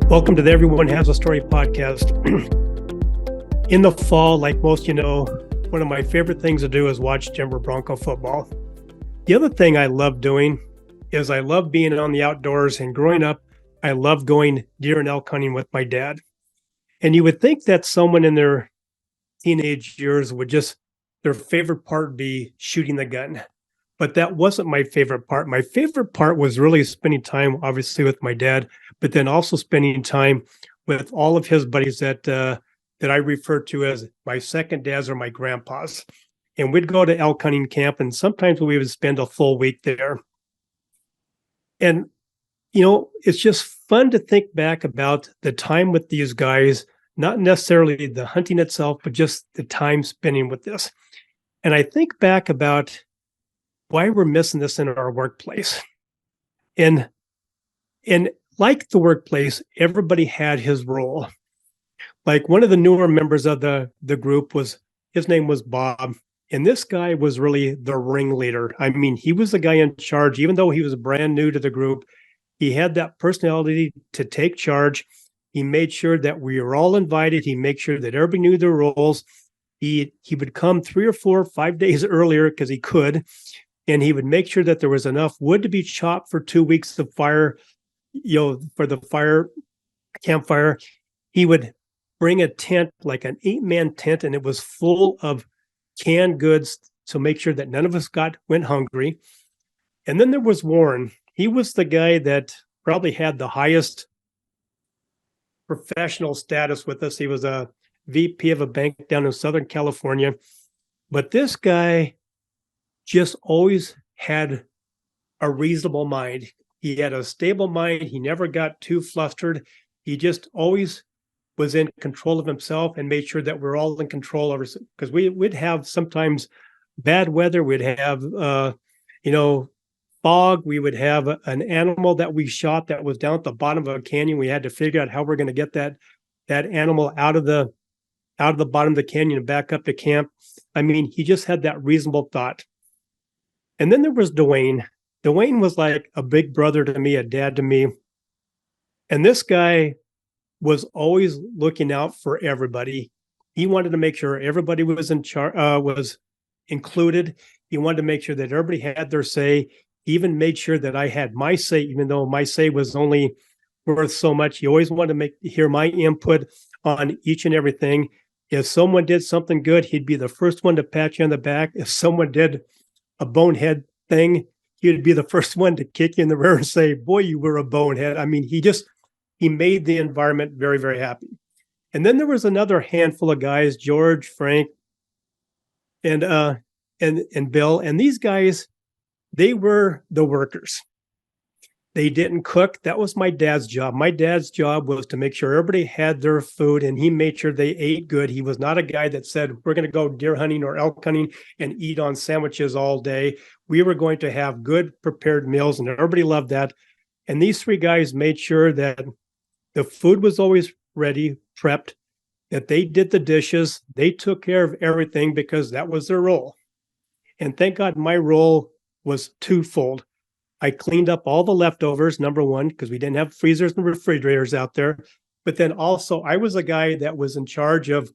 Welcome to the Everyone Has a Story podcast. In the fall, like most one of my favorite things to do is watch Denver Bronco football. The other thing I love doing is I love being on the outdoors, and growing up, I love going deer and elk hunting with my dad. And you would think that someone in their teenage years would their favorite part be shooting the gun. But that wasn't my favorite part. My favorite part was really spending time, obviously, with my dad, but then also spending time with all of his buddies that I refer to as my second dads or my grandpas. And we'd go to elk hunting camp, and sometimes we would spend a full week there. And, it's just fun to think back about the time with these guys, not necessarily the hunting itself, but just the time spending with this. And I think back about why we're missing this in our workplace. And like the workplace, everybody had his role. Like one of the newer members of the group his name was Bob. And this guy was really the ringleader. I mean, he was the guy in charge, even though he was brand new to the group. He had that personality to take charge. He made sure that we were all invited. He made sure that everybody knew their roles. He would come 3 or 4 or 5 days earlier because he could. And he would make sure that there was enough wood to be chopped for 2 weeks of fire, for the campfire. He would bring a tent, like an 8-man tent, and it was full of canned goods to make sure that none of us went hungry. And then there was Warren. He was the guy that probably had the highest professional status with us. He was a VP of a bank down in Southern California. But this guy just always had a reasonable mind. He had a stable mind. He never got too flustered. He just always was in control of himself and made sure that we're all in control of it. Because we'd have sometimes bad weather. We'd have, fog. We would have an animal that we shot that was down at the bottom of a canyon. We had to figure out how we're going to get that animal out of the bottom of the canyon and back up to camp. I mean, he just had that reasonable thought. And then there was Dwayne. Dwayne was like a big brother to me, a dad to me. And this guy was always looking out for everybody. He wanted to make sure everybody was was included. He wanted to make sure that everybody had their say. He even made sure that I had my say, even though my say was only worth so much. He always wanted to hear my input on each and everything. If someone did something good, he'd be the first one to pat you on the back. If someone did a bonehead thing, he would be the first one to kick you in the rear and say, boy, you were a bonehead. I mean, he made the environment very, very happy. And then there was another handful of guys, George, Frank, and Bill. And these guys, they were the workers. They didn't cook. That was my dad's job. My dad's job was to make sure everybody had their food, and he made sure they ate good. He was not a guy that said, we're going to go deer hunting or elk hunting and eat on sandwiches all day. We were going to have good prepared meals, and everybody loved that. And these 3 guys made sure that the food was always ready, prepped, that they did the dishes. They took care of everything because that was their role. And thank God my role was twofold. I cleaned up all the leftovers, number one, because we didn't have freezers and refrigerators out there. But then also, I was a guy that was in charge of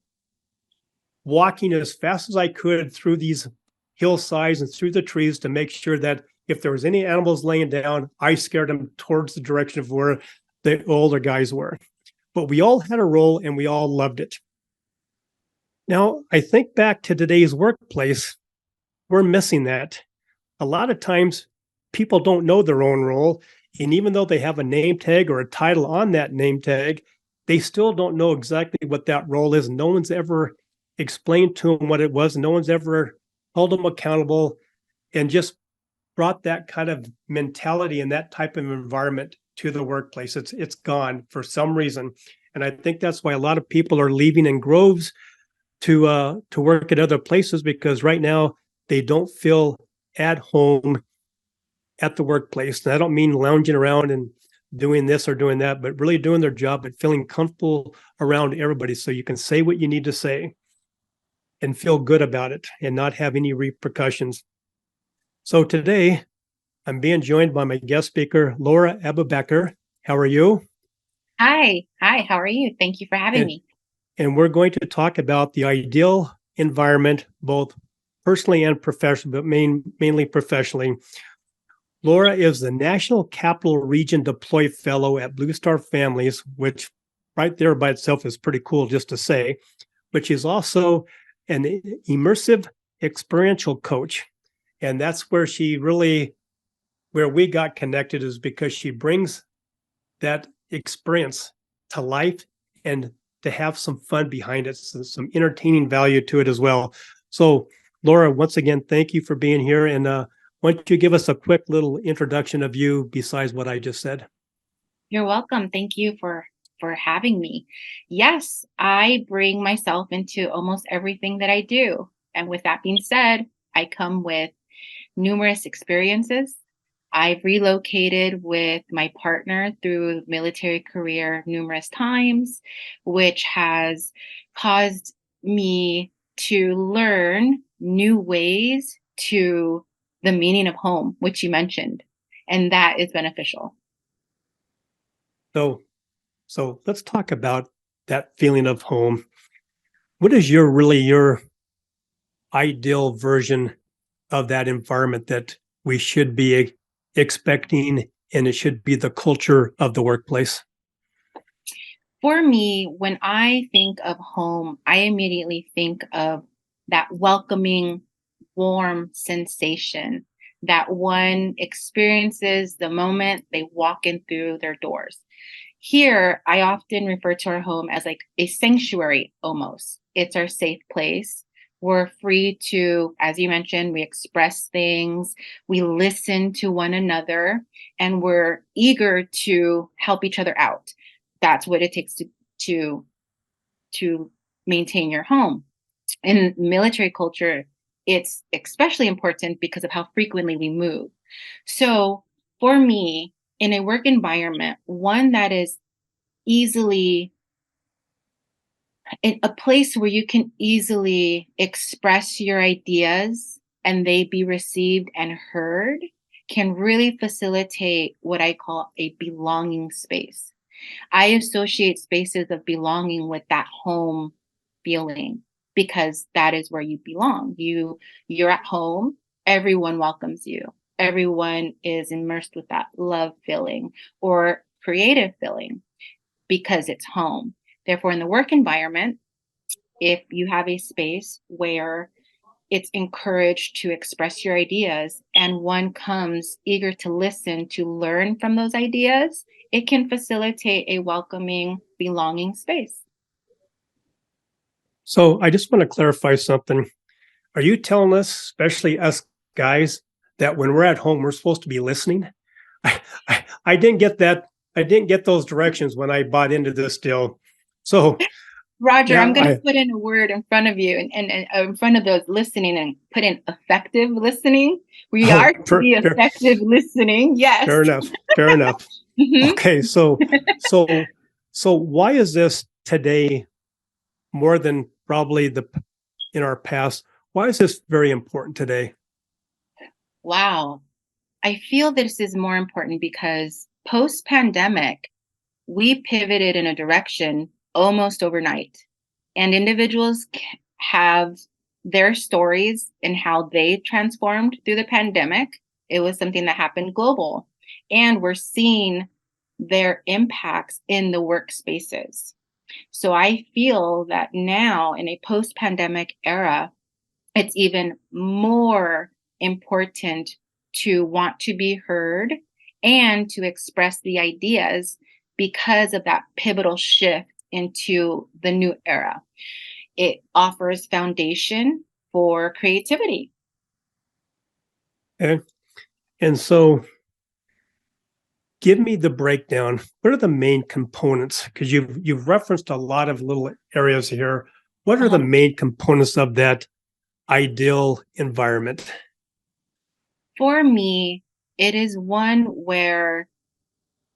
walking as fast as I could through these hillsides and through the trees to make sure that if there was any animals laying down, I scared them towards the direction of where the older guys were. But we all had a role and we all loved it. Now, I think back to today's workplace, we're missing that. A lot of times, people don't know their own role. And even though they have a name tag or a title on that name tag, they still don't know exactly what that role is. No one's ever explained to them what it was. No one's ever held them accountable and just brought that kind of mentality and that type of environment to the workplace. It's gone for some reason. And I think that's why a lot of people are leaving in groves to work at other places, because right now they don't feel at home at the workplace. And I don't mean lounging around and doing this or doing that, but really doing their job, but feeling comfortable around everybody so you can say what you need to say and feel good about it and not have any repercussions. So today, I'm being joined by my guest speaker, Laura Aububekr. How are you? Hi. Hi, how are you? Thank you for having And, me. and we're going to talk about the ideal environment, both personally and professionally, but mainly professionally. Laura is the National Capital Region Deploy Fellow at Blue Star Families, which right there by itself is pretty cool just to say. But she's also an immersive experiential coach. And that's where we got connected is because she brings that experience to life and to have some fun behind it, some entertaining value to it as well. So, Laura, once again, thank you for being here. And why don't you give us a quick little introduction of you besides what I just said? You're welcome. Thank you for having me. Yes, I bring myself into almost everything that I do. And with that being said, I come with numerous experiences. I've relocated with my partner through military career numerous times, which has caused me to learn new ways to the meaning of home, which you mentioned. And that is beneficial. So, so let's talk about that feeling of home. What is your ideal version of that environment that we should be expecting, and it should be the culture of the workplace? For me, when I think of home, I immediately think of that welcoming, warm sensation that one experiences the moment they walk in through their doors. Here, I often refer to our home as like a sanctuary almost. It's our safe place. We're free to, as you mentioned, we express things, we listen to one another, and we're eager to help each other out. That's what it takes to to maintain your home. In military culture, it's especially important because of how frequently we move. So, for me, in a work environment, one that is easily in a place where you can easily express your ideas and they be received and heard can really facilitate what I call a belonging space. I associate spaces of belonging with that home feeling because that is where you belong. You're at home, everyone welcomes you. Everyone is immersed with that love feeling or creative feeling because it's home. Therefore, in the work environment, if you have a space where it's encouraged to express your ideas and one comes eager to listen to learn from those ideas, it can facilitate a welcoming, belonging space. So I just want to clarify something. Are you telling us, especially us guys, that when we're at home, we're supposed to be listening? I didn't get that. I didn't get those directions when I bought into this deal. So Roger, I'm yeah, going to put in a word in front of you and in front of those listening and put in effective listening. We oh, are to be effective listening. Yes. fair enough. Fair enough. Mhm. Okay, so so why is this today more than probably the in our past? Why is this very important today? Wow. I feel this is more important because post pandemic, we pivoted in a direction almost overnight. And individuals have their stories and how they transformed through the pandemic. It was something that happened global. And we're seeing their impacts in the workspaces. So I feel that now in a post pandemic era, it's even more important to want to be heard and to express the ideas because of that pivotal shift into the new era. It offers foundation for creativity. Okay. And so give me the breakdown. What are the main components? Because you've referenced a lot of little areas here. What are the Uh-huh. main components of that ideal environment? For me, it is one where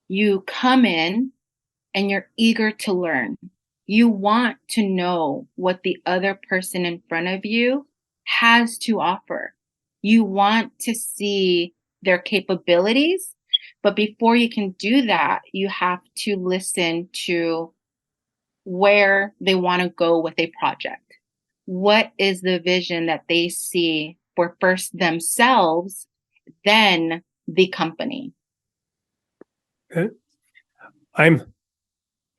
you come in and you're eager to learn. You want to know what the other person in front of you has to offer. You want to see their capabilities, But before you can do that, you have to listen to where they want to go with a project. What is the vision that they see for first themselves, then the company? Okay. I'm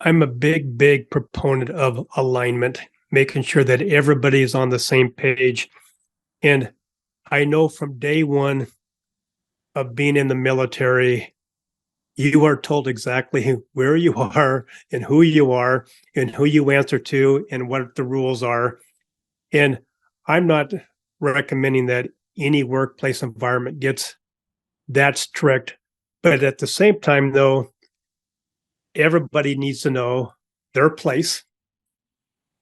a big proponent of alignment, making sure that everybody is on the same page. And I know from day one of being in the military, you are told exactly where you are and who you answer to and what the rules are. And I'm not recommending that any workplace environment gets that strict. But at the same time, though, everybody needs to know their place,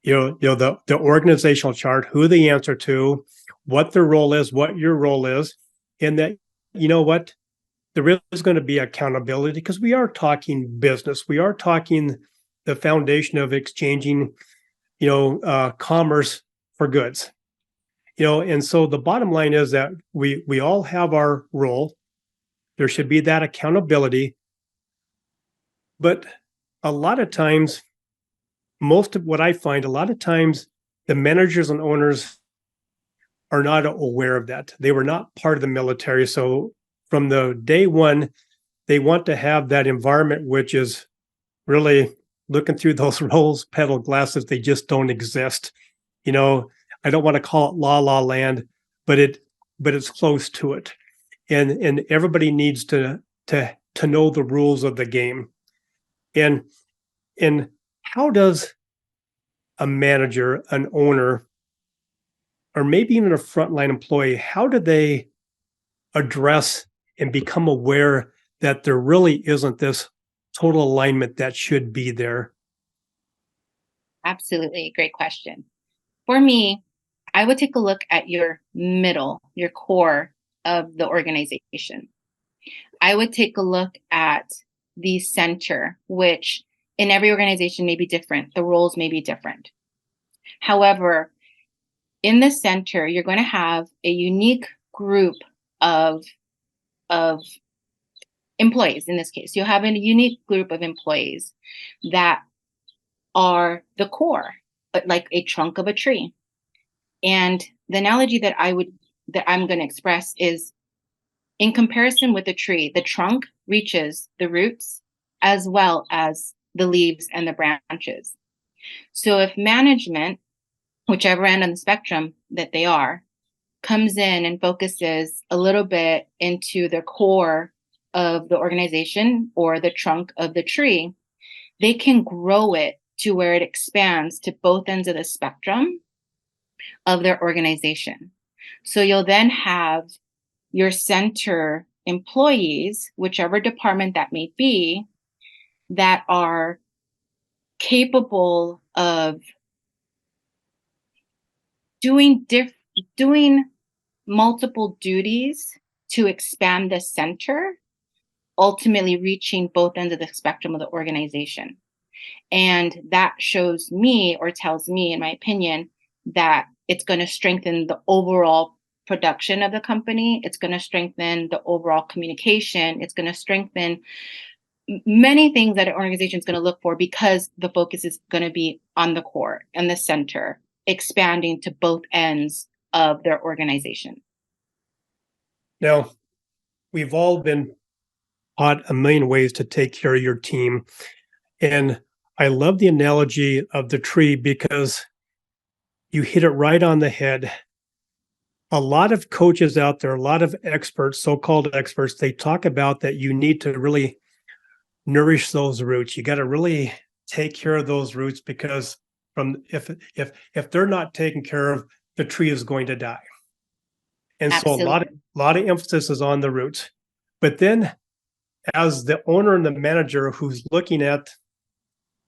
the organizational chart, who they answer to, what their role is, what your role is, and that, you know what, there is going to be accountability because we are talking business. We are talking the foundation of exchanging, commerce for goods. And so the bottom line is that we all have our role. There should be that accountability. But a lot of times, most of what I find, a lot of times the managers and owners are not aware of that. They were not part of the military. So from the day one, they want to have that environment, which is really looking through those rose petal glasses. They just don't exist. I don't want to call it la land, but it's close to it. And everybody needs to know the rules of the game. And how does a manager, an owner, or maybe even a frontline employee, how do they address and become aware that there really isn't this total alignment that should be there? Absolutely. Great question. For me, I would take a look at your middle, your core of the organization. I would take a look at the center, which in every organization may be different. The roles may be different. However, in the center, you're going to have a unique group of employees. In this case, you'll have a unique group of employees that are the core, but like a trunk of a tree. And the analogy that I'm going to express is in comparison with a tree, the trunk reaches the roots as well as the leaves and the branches. So if management, whichever end on the spectrum that they are, comes in and focuses a little bit into the core of the organization or the trunk of the tree, they can grow it to where it expands to both ends of the spectrum of their organization. So you'll then have your center employees, whichever department that may be, that are capable of doing multiple duties to expand the center, ultimately reaching both ends of the spectrum of the organization. And that shows me, or tells me, in my opinion, that it's going to strengthen the overall production of the company. It's going to strengthen the overall communication. It's going to strengthen many things that an organization is going to look for, because the focus is going to be on the core and the center, expanding to both ends of their organization. Now, we've all been taught a million ways to take care of your team. And I love the analogy of the tree because you hit it right on the head. A lot of coaches out there, a lot of experts, so-called experts, they talk about that you need to really nourish those roots. You got to really take care of those roots, because if they're not taken care of, the tree is going to die. And Absolutely. so a lot of emphasis is on the roots. But then as the owner and the manager who's looking at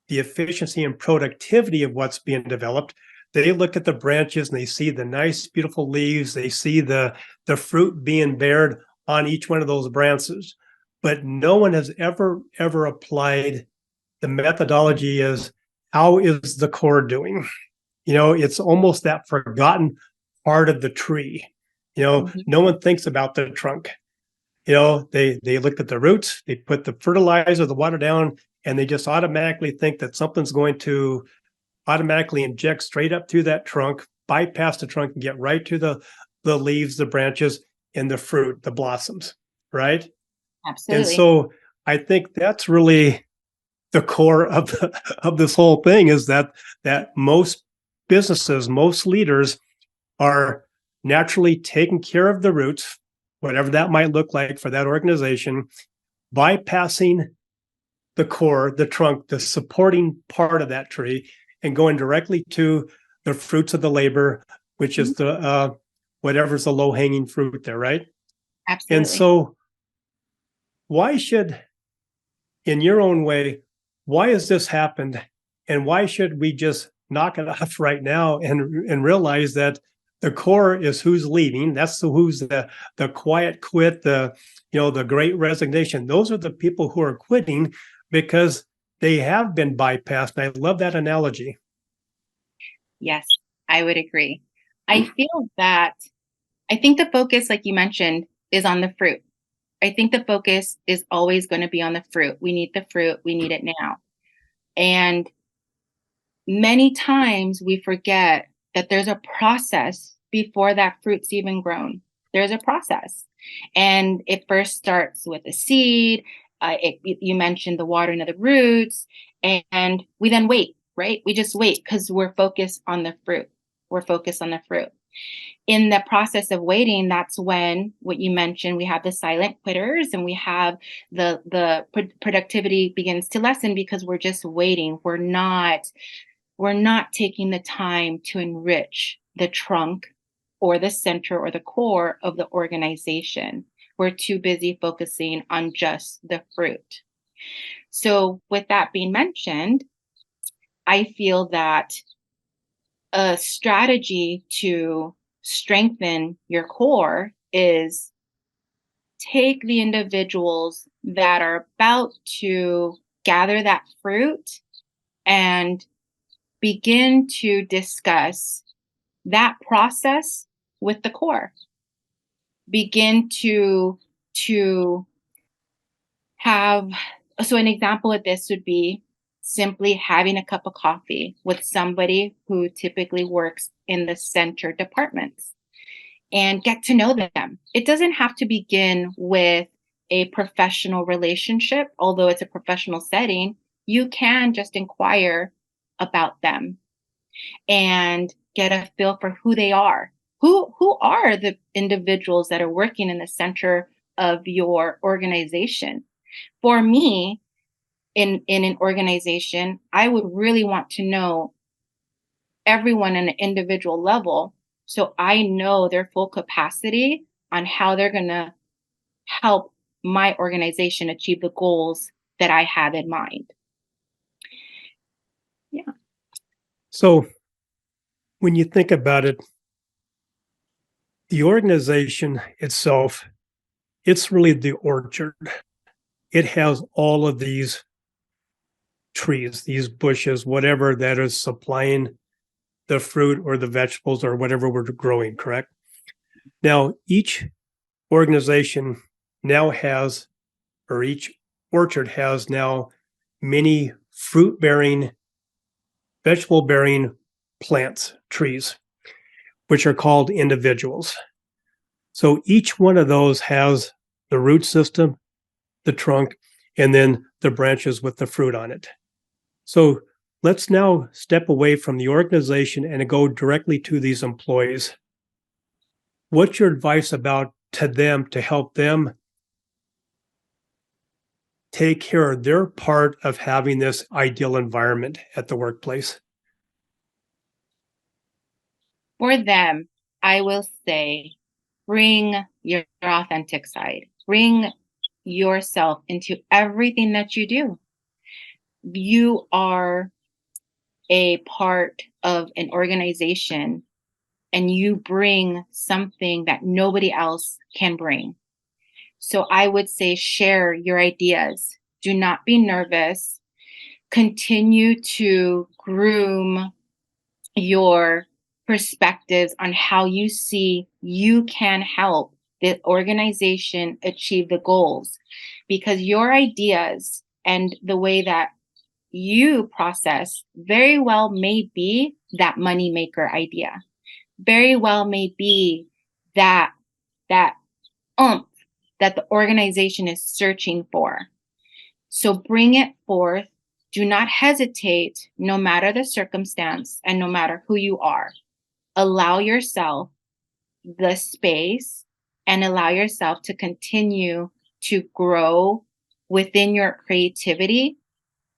the efficiency and productivity of what's being developed, they look at the branches and they see the nice, beautiful leaves. They see the fruit being bared on each one of those branches. But no one has ever applied the methodology is, how is the core doing? It's almost that forgotten part of the tree. No one thinks about the trunk. they look at the roots, they put the fertilizer, the water down, and they just automatically think that something's going to automatically inject straight up through that trunk, bypass the trunk, and get right to the leaves, the branches, and the fruit, the blossoms, right? And Absolutely. so I think that's really the core of this whole thing, is that most businesses, most leaders are naturally taking care of the roots, whatever that might look like for that organization, bypassing the core, the trunk, the supporting part of that tree, and going directly to the fruits of the labor, which Mhm. is the whatever's the low hanging fruit there, right? And Absolutely. so, why should, in your own way, why has this happened, and why should we just knock it off right now and realize that the core is who's leaving? That's who's the quiet quit, the great resignation. Those are the people who are quitting because they have been bypassed. And I love that analogy. Yes, I would agree. I feel that I think the focus, like you mentioned, is on the fruit. I think the focus is always going to be on the fruit. We need the fruit. We need it now. And many times we forget that there's a process before that fruit's even grown. There's a process. And it first starts with a seed. You mentioned the watering of the roots, and we then wait, right? We just wait because we're focused on the fruit. We're focused on the fruit. In the process of waiting, that's when what you mentioned, we have the silent quitters, and we have the productivity begins to lessen because we're just waiting. We're not taking the time to enrich the trunk or the center or the core of the organization. We're too busy focusing on just the fruit. So, with that being mentioned, I feel that a strategy to strengthen your core is take the individuals that are about to gather that fruit and begin to discuss that process with the core. Begin to have, so an example of this would be simply having a cup of coffee with somebody who typically works in the center departments and get to know them. It doesn't have to begin with a professional relationship, although it's a professional setting. You can just inquire about them and get a feel for who they are. Who are the individuals that are working in the center of your organization? For me, in an organization, I would really want to know everyone on an individual level so I know their full capacity on how they're going to help my organization achieve the goals that I have in mind. Yeah. So when you think about it, the organization itself, it's really the orchard. It has all of these trees, these bushes, whatever that is supplying the fruit or the vegetables or whatever we're growing, correct? Now, each organization now has, or each orchard has now many fruit bearing, vegetable bearing plants, trees, which are called individuals. So each one of those has the root system, the trunk, and then the branches with the fruit on it. So let's now step away from the organization and go directly to these employees. What's your advice about to them to help them take care of their part of having this ideal environment at the workplace? For them, I will say bring your authentic side. Bring yourself into everything that you do. You are a part of an organization and you bring something that nobody else can bring. So I would say share your ideas. Do not be nervous. Continue to groom your perspectives on how you see you can help the organization achieve the goals, because your ideas and the way that you process very well may be that moneymaker idea, very well may be that that oomph that the organization is searching for. So bring it forth. Do not hesitate, no matter the circumstance and no matter who you are. Allow yourself the space and allow yourself to continue to grow within your creativity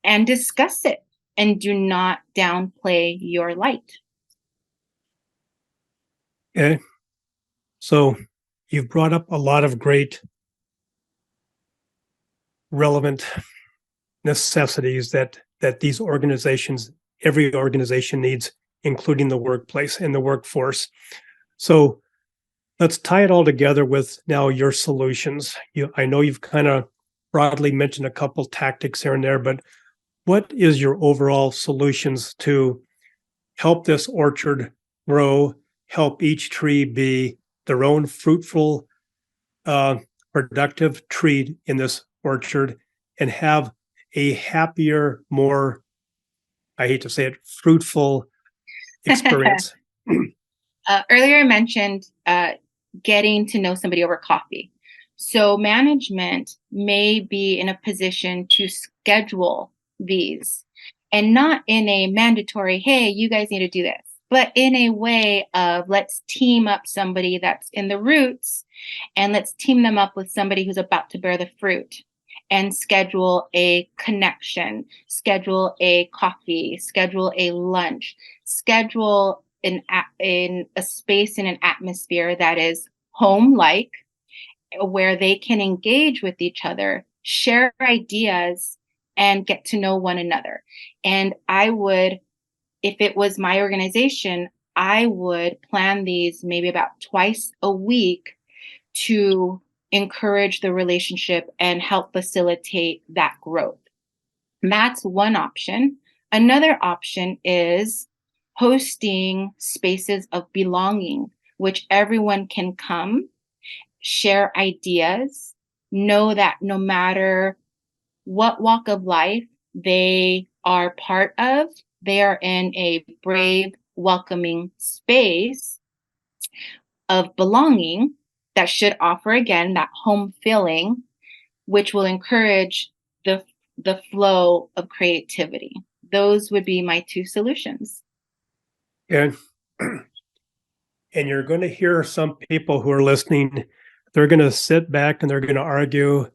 and discuss it, and do not downplay your light. Okay. So you've brought up a lot of great relevant necessities that these organizations, every organization needs, including the workplace and the workforce. So let's tie it all together with now your solutions. I know you've kind of broadly mentioned a couple tactics here and there, but what is your overall solutions to help this orchard grow, help each tree be their own fruitful, productive tree in this orchard, and have a happier, more, I hate to say it, fruitful experience? Earlier, I mentioned getting to know somebody over coffee. So management may be in a position to schedule these, and not in a mandatory, hey, you guys need to do this, but in a way of, let's team up somebody that's in the roots and let's team them up with somebody who's about to bear the fruit, and schedule a connection, schedule a coffee, schedule a lunch, schedule in a space, in an atmosphere that is home-like, where they can engage with each other, share ideas, and get to know one another. And I would, if it was my organization, I would plan these maybe about twice a week to encourage the relationship and help facilitate that growth. That's one option. Another option is hosting spaces of belonging, which everyone can come, share ideas, know that no matter what walk of life they are part of, they are in a brave, welcoming space of belonging that should offer, again, that home feeling, which will encourage the flow of creativity. Those would be my two solutions. And and you're going to hear some people who are listening, they're going to sit back and they're going to argue,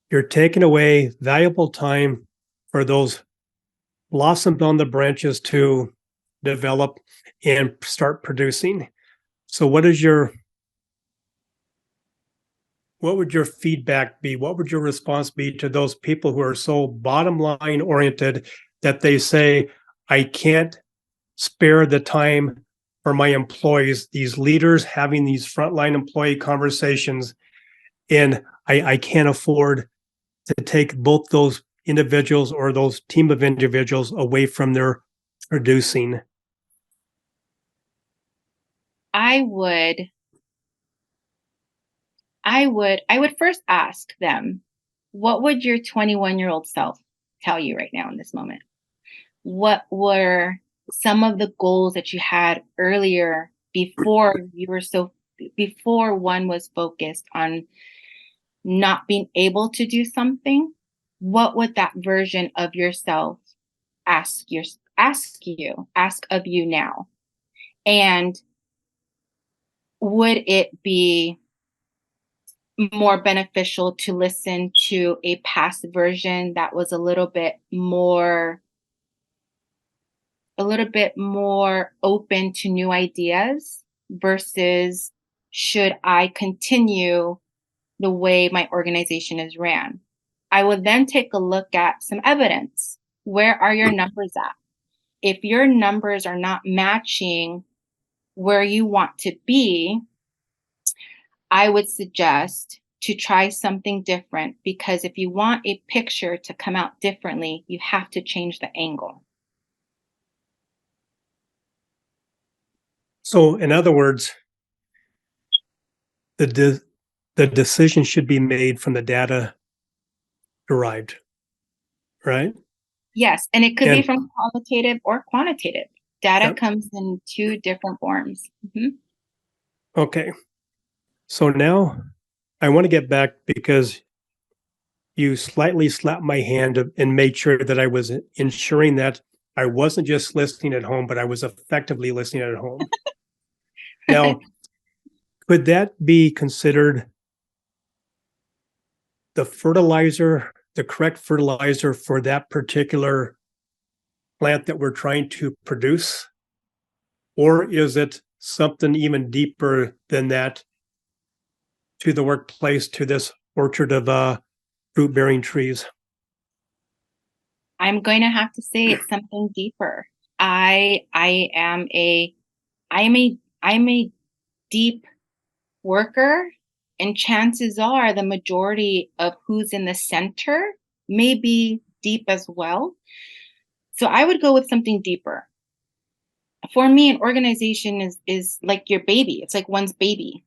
you're taking away valuable time for those blossomed on the branches to develop and start producing. So what would your feedback be? What would your response be to those people who are so bottom line oriented that they say, I can't spare the time for my employees, these leaders having these frontline employee conversations, and I can't afford to take both those individuals or those team of individuals away from their producing? I would I would first ask them, what would your 21-year-old self tell you right now in this moment? What were some of the goals that you had earlier, before one was focused on not being able to do something? What would that version of yourself ask of you now? And would it be more beneficial to listen to a past version that was a little bit more open to new ideas, versus should I continue the way my organization is ran? I would then take a look at some evidence. Where are your numbers at? If your numbers are not matching where you want to be, I would suggest to try something different, because if you want a picture to come out differently, you have to change the angle. So, in other words, the decision should be made from the data derived, right? Yes, and it could be And from qualitative or quantitative. Data yep. comes in two different forms. Okay. So now I want to get back because you slightly slapped my hand and made sure that I was ensuring that I wasn't just listening at home, but I was effectively listening at home. Now, could that be considered the fertilizer, the correct fertilizer for that particular plant that we're trying to produce? Or is it something even deeper than that to the workplace, to this orchard of fruit-bearing trees? I'm going to have to say it's something deeper. I'm a deep worker, and chances are the majority of who's in the center may be deep as well. So I would go with something deeper. For me, an organization is like your baby. It's like one's baby.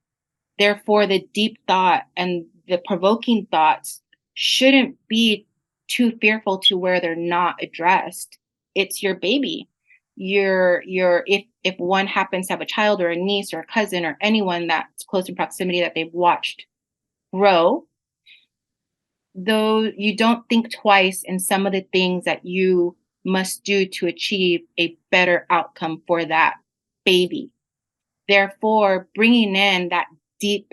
Therefore, the deep thought and the provoking thoughts shouldn't be too fearful to where they're not addressed. It's your baby. If one happens to have a child or a niece or a cousin or anyone that's close in proximity that they've watched grow, though you don't think twice in some of the things that you must do to achieve a better outcome for that baby. Therefore, bringing in that deep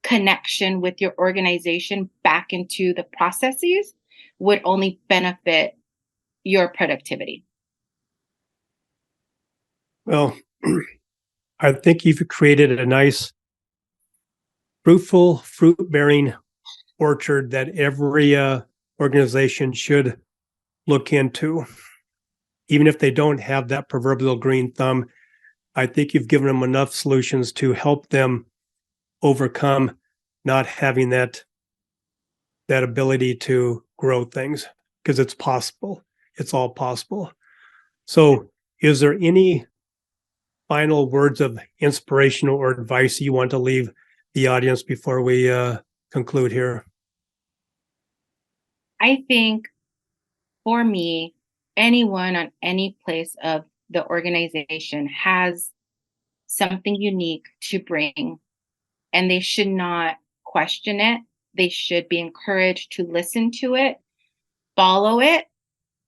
connection with your organization back into the processes would only benefit your productivity. Well, I think you've created a nice, fruitful, fruit-bearing orchard that every organization should look into. Even if they don't have that proverbial green thumb, I think you've given them enough solutions to help them overcome not having that ability to grow things, because it's possible. It's all possible. So is there any final words of inspiration or advice you want to leave the audience before we conclude here? I think for me, anyone on any place of the organization has something unique to bring, and they should not question it. They should be encouraged to listen to it, follow it,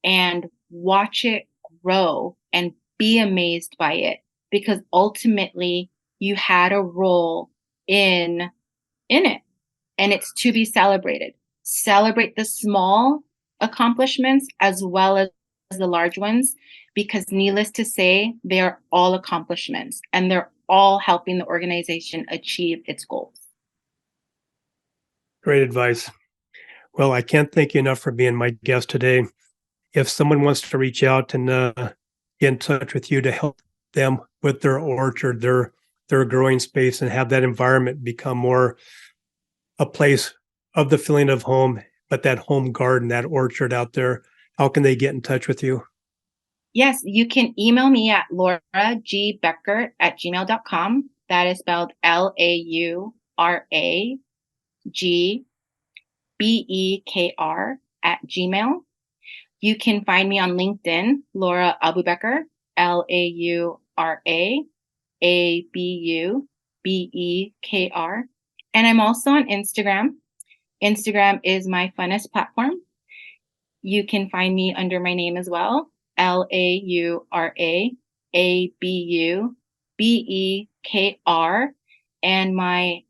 and watch it grow and be amazed by it, because ultimately you had a role in it, and it's to be celebrated. Celebrate the small accomplishments as well as the large ones, because needless to say, they are all accomplishments and they're all helping the organization achieve its goals. Great advice. Well, I can't thank you enough for being my guest today. If someone wants to reach out and get in touch with you to help them with their orchard, their growing space, and have that environment become more a place of the feeling of home, but that home garden, that orchard out there, how can they get in touch with you? Yes, you can email me at lauragbeckert@gmail.com. That is spelled LauraGbeckr@gmail. You can find me on LinkedIn, Laura Aububekr, LauraAubekr. And I'm also on Instagram. Instagram is my funnest platform. You can find me under my name as well, LauraAubekr. And my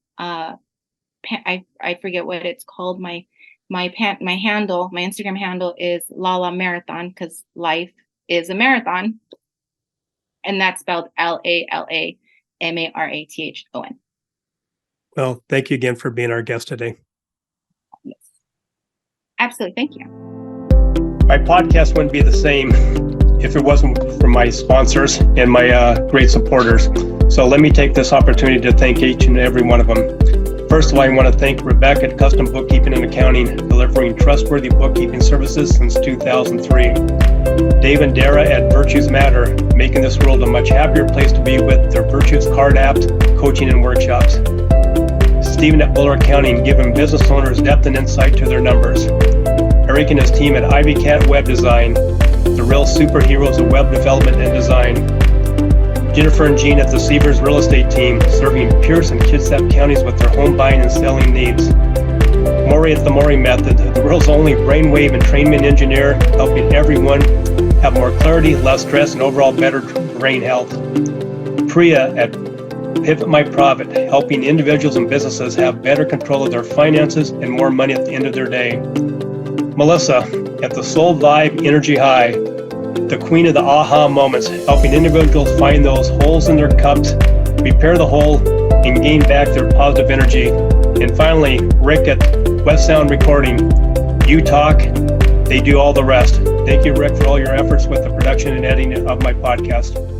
I forget what it's called. My handle, my Instagram handle is Lala Marathon, because life is a marathon. And that's spelled LaLaMarathon. Well, thank you again for being our guest today. Yes. Absolutely. Thank you. My podcast wouldn't be the same if it wasn't for my sponsors and my great supporters. So let me take this opportunity to thank each and every one of them. First of all, I want to thank Rebecca at Custom Bookkeeping and Accounting, delivering trustworthy bookkeeping services since 2003. Dave and Dara at Virtues Matter, making this world a much happier place to be with their Virtues card apps, coaching, and workshops. Steven at Buller Accounting, giving business owners depth and insight to their numbers. Eric and his team at Ivy Cat Web Design, the real superheroes of web development and design. Jennifer and Jean at the Seavers Real Estate Team, serving Pierce and Kitsap counties with their home buying and selling needs. Maury at the Maury Method, the world's only brainwave entrainment engineer, helping everyone have more clarity, less stress, and overall better brain health. Priya at Pivot My Profit, helping individuals and businesses have better control of their finances and more money at the end of their day. Melissa at the Soul Vibe Energy High, the queen of the aha moments, helping individuals find those holes in their cups, repair the hole, and gain back their positive energy. And finally, Rick at West Sound Recording. You talk, they do all the rest. Thank you, Rick, for all your efforts with the production and editing of my podcast.